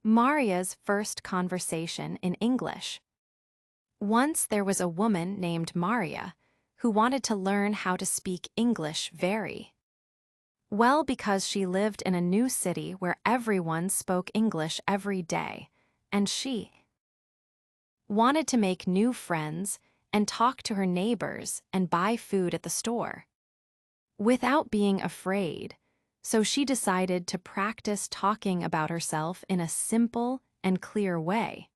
Maria's first conversation in English. Once there was a woman named Maria who wanted to learn how to speak English very well because she lived in a new city where everyone spoke English every day, and she wanted to make new friends and talk to her neighbors and buy food at the store without being afraid. So she decided to practice talking about herself in a simple and clear way.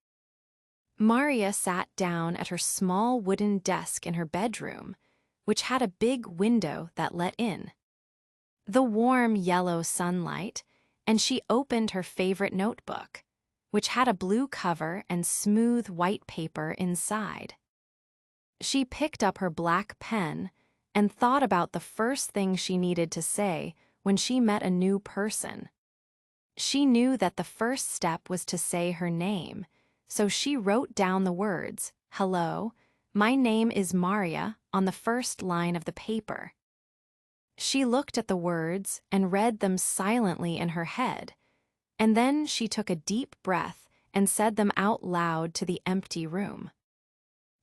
Maria sat down at her small wooden desk in her bedroom, which had a big window that let in the warm yellow sunlight, and she opened her favorite notebook, which had a blue cover and smooth white paper inside. She picked up her black pen and thought about the first thing she needed to say when she met a new person. She knew that the first step was to say her name, so she wrote down the words, "Hello, my name is Maria," on the first line of the paper. She looked at the words and read them silently in her head, and then she took a deep breath and said them out loud to the empty room.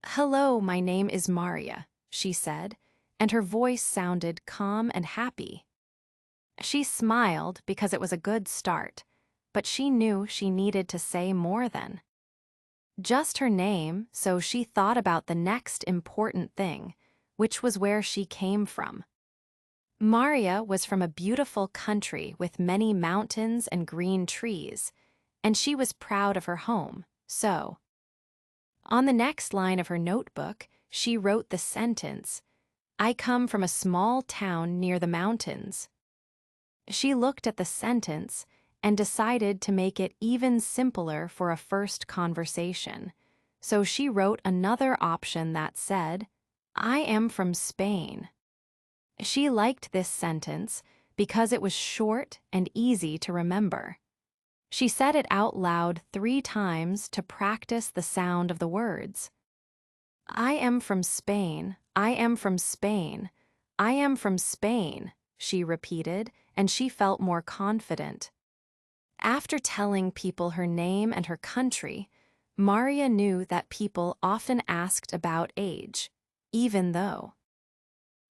"Hello, my name is Maria," she said, and her voice sounded calm and happy. She smiled because it was a good start, but she knew she needed to say more than just her name, so she thought about the next important thing, which was where she came from. Maria was from a beautiful country with many mountains and green trees, and she was proud of her home, so on the next line of her notebook, she wrote the sentence, "I come from a small town near the mountains." She looked at the sentence and decided to make it even simpler for a first conversation, so she wrote another option that said, "I am from Spain." She liked this sentence because it was short and easy to remember. She said it out loud 3 times to practice the sound of the words. "I am from Spain, I am from Spain, I am from Spain," she repeated, and she felt more confident. After telling people her name and her country, Maria knew that people often asked about age, even though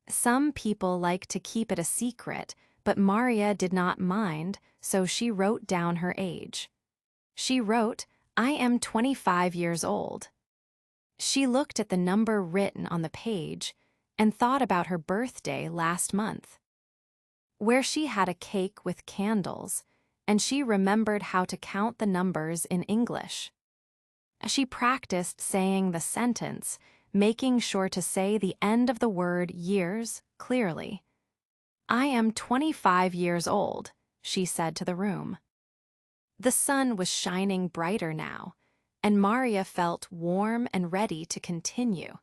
some people like to keep it a secret, but Maria did not mind, so she wrote down her age. She wrote, "I am 25 years old." She looked at the number written on the page and thought about her birthday last month, where she had a cake with candles, and she remembered how to count the numbers in English. She practiced saying the sentence, making sure to say the end of the word years clearly. "I am 25 years old," she said to the room. The sun was shining brighter now, and Maria felt warm and ready to continue.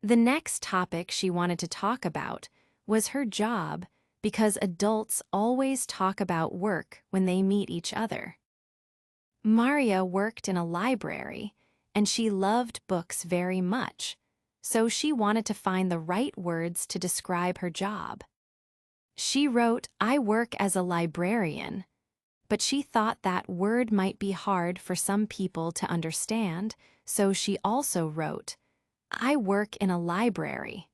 The next topic she wanted to talk about was her job, because adults always talk about work when they meet each other. Maria worked in a library, and she loved books very much, so she wanted to find the right words to describe her job. She wrote, "I work as a librarian," but she thought that word might be hard for some people to understand, so she also wrote, "I work in a library."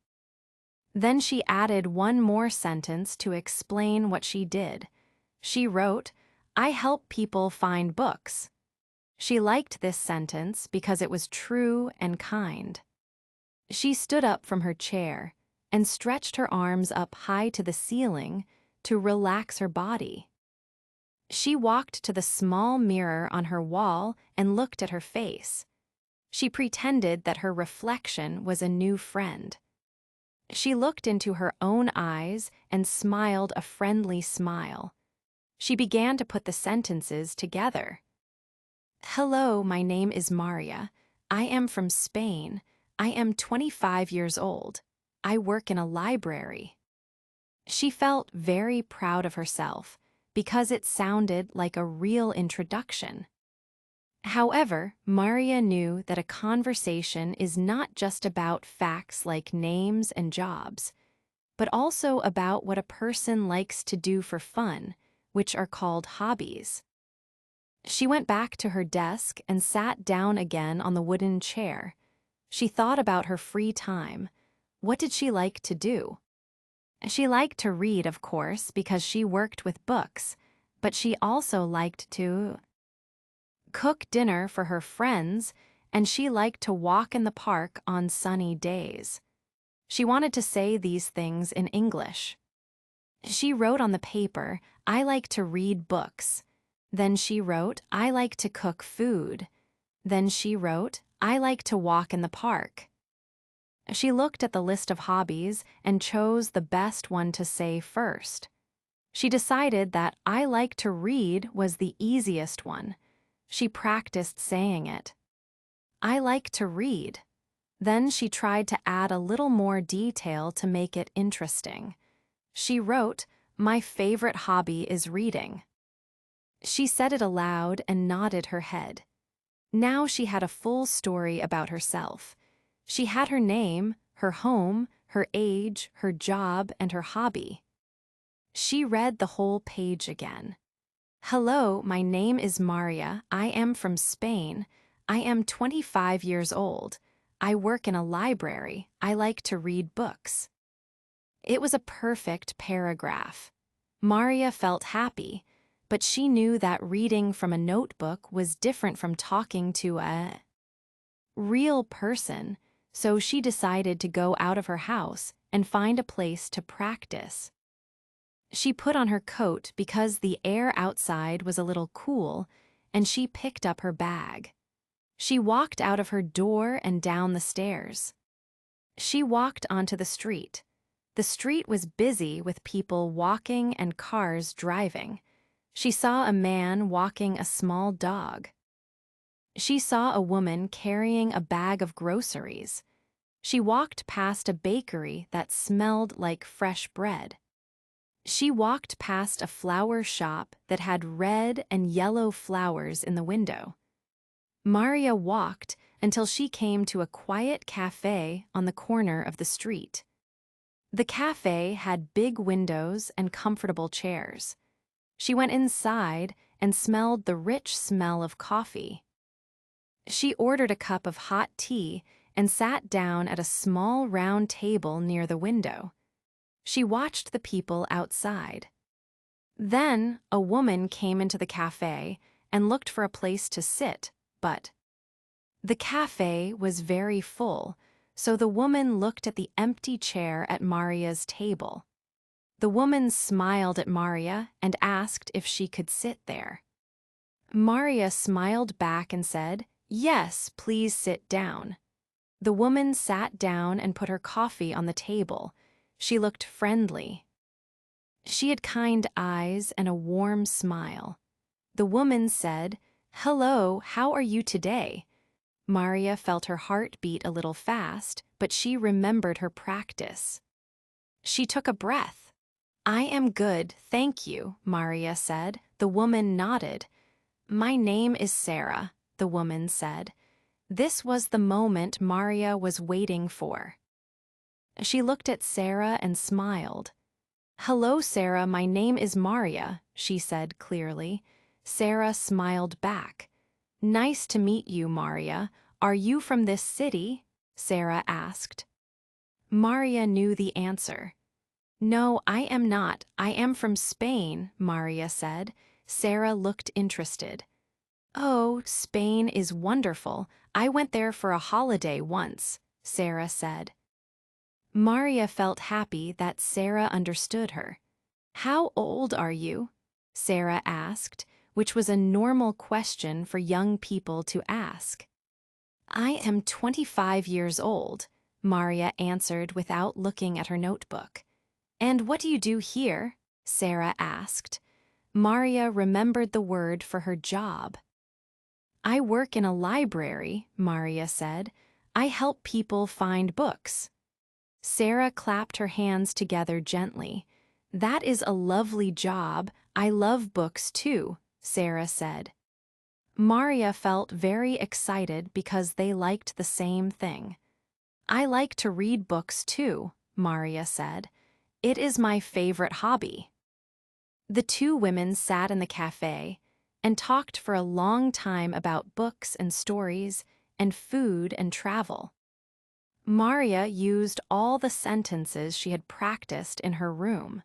Then she added one more sentence to explain what she did. She wrote, "I help people find books." She liked this sentence because it was true and kind. She stood up from her chair and stretched her arms up high to the ceiling to relax her body. She walked to the small mirror on her wall and looked at her face. She pretended that her reflection was a new friend. She looked into her own eyes and smiled a friendly smile. She began to put the sentences together. "Hello, my name is Maria. I am from Spain. I am 25 years old. I work in a library." She felt very proud of herself because it sounded like a real introduction. However, Maria knew that a conversation is not just about facts like names and jobs, but also about what a person likes to do for fun, which are called hobbies. She went back to her desk and sat down again on the wooden chair. She thought about her free time. What did she like to do? She liked to read, of course, because she worked with books, but she also liked to cook dinner for her friends, and she liked to walk in the park on sunny days. She wanted to say these things in English. She wrote on the paper, "I like to read books." Then she wrote, "I like to cook food." Then she wrote, "I like to walk in the park." She looked at the list of hobbies and chose the best one to say first. She decided that "I like to read" was the easiest one. She practiced saying it. "I like to read." Then she tried to add a little more detail to make it interesting. She wrote, "My favorite hobby is reading." She said it aloud and nodded her head. Now she had a full story about herself. She had her name, her home, her age, her job, and her hobby. She read the whole page again. "Hello, my name is Maria. I am from Spain. I am 25 years old. I work in a library. I like to read books." It was a perfect paragraph. Maria felt happy, but she knew that reading from a notebook was different from talking to a real person, so she decided to go out of her house and find a place to practice. She put on her coat because the air outside was a little cool, and she picked up her bag. She walked out of her door and down the stairs. She walked onto the street. The street was busy with people walking and cars driving. She saw a man walking a small dog. She saw a woman carrying a bag of groceries. She walked past a bakery that smelled like fresh bread. She walked past a flower shop that had red and yellow flowers in the window. Maria walked until she came to a quiet cafe on the corner of the street. The cafe had big windows and comfortable chairs. She went inside and smelled the rich smell of coffee. She ordered a cup of hot tea and sat down at a small round table near the window. She watched the people outside. Then a woman came into the cafe and looked for a place to sit, but the cafe was very full, so the woman looked at the empty chair at Maria's table. The woman smiled at Maria and asked if she could sit there. Maria smiled back and said, "Yes, please sit down." The woman sat down and put her coffee on the table. She looked friendly. She had kind eyes and a warm smile. The woman said, "Hello, how are you today?" Maria felt her heart beat a little fast, but she remembered her practice. She took a breath. "I am good, thank you," Maria said. The woman nodded. "My name is Sarah," the woman said. This was the moment Maria was waiting for. She looked at Sarah and smiled. "Hello, Sarah, my name is Maria," she said clearly. Sarah smiled back. "Nice to meet you, Maria. Are you from this city?" Sarah asked. Maria knew the answer. "No, I am not. I am from Spain," Maria said. Sarah looked interested. "Oh, Spain is wonderful. I went there for a holiday once," Sarah said. Maria felt happy that Sarah understood her. "How old are you?" Sarah asked, which was a normal question for young people to ask. "I am 25 years old," Maria answered without looking at her notebook. "And what do you do here?" Sarah asked. Maria remembered the word for her job. "I work in a library," Maria said. "I help people find books." Sarah clapped her hands together gently. "That is a lovely job. I love books too," Sarah said. Maria felt very excited because they liked the same thing. "I like to read books too," Maria said. "It is my favorite hobby." The two women sat in the cafe. and talked for a long time about books and stories and food and travel. Maria used all the sentences she had practiced in her room.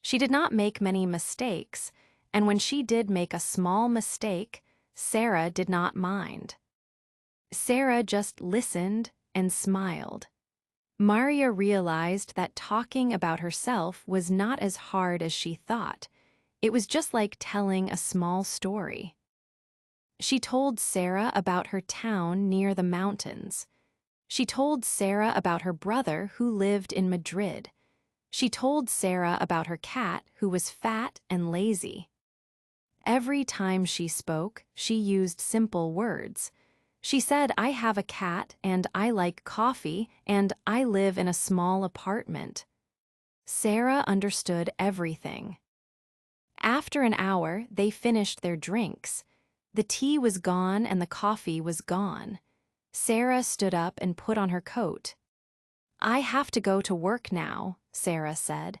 She did not make many mistakes, and when she did make a small mistake, Sarah did not mind. Sarah just listened and smiled. Maria realized that talking about herself was not as hard as she thought. It was just like telling a small story. She told Sarah about her town near the mountains. She told Sarah about her brother who lived in Madrid. She told Sarah about her cat who was fat and lazy. Every time she spoke, she used simple words. She said, "I have a cat, and I like coffee, and I live in a small apartment." Sarah understood everything. After an hour, they finished their drinks. The tea was gone and the coffee was gone. Sarah stood up and put on her coat. "I have to go to work now," Sarah said.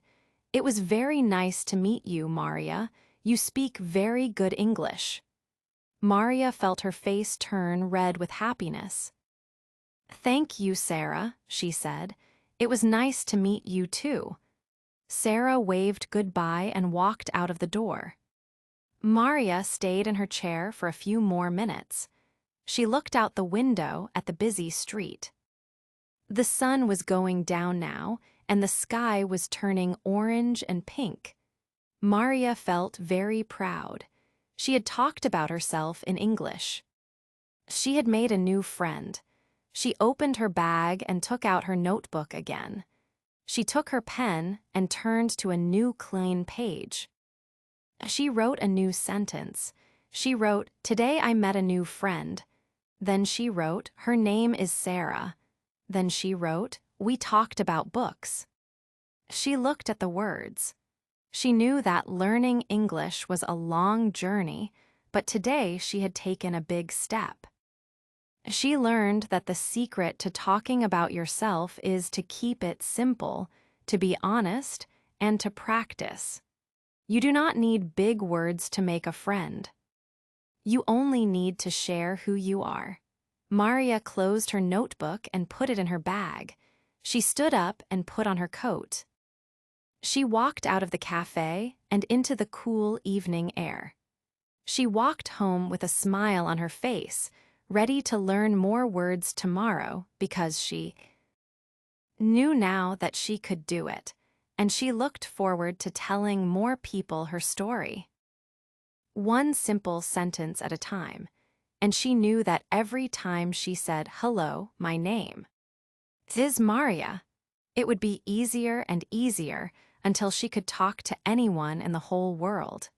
"It was very nice to meet you, Maria. You speak very good English." Maria felt her face turn red with happiness. "Thank you, Sarah," she said. "It was nice to meet you too." Sarah waved goodbye and walked out of the door. Maria stayed in her chair for a few more minutes. She looked out the window at the busy street. The sun was going down now, and the sky was turning orange and pink. Maria felt very proud. She had talked about herself in English. She had made a new friend. She opened her bag and took out her notebook again. She took her pen and turned to a new clean page. She wrote a new sentence. She wrote, "Today I met a new friend." Then she wrote, "Her name is Sarah." Then she wrote, "We talked about books." She looked at the words. She knew that learning English was a long journey, but today she had taken a big step. She learned that the secret to talking about yourself is to keep it simple, to be honest, and to practice. You do not need big words to make a friend. You only need to share who you are. Maria closed her notebook and put it in her bag. She stood up and put on her coat. She walked out of the cafe and into the cool evening air. She walked home with a smile on her face, ready to learn more words tomorrow because she knew now that she could do it, and she looked forward to telling more people her story. One simple sentence at a time, and she knew that every time she said, "Hello, my name is Maria," it would be easier and easier until she could talk to anyone in the whole world.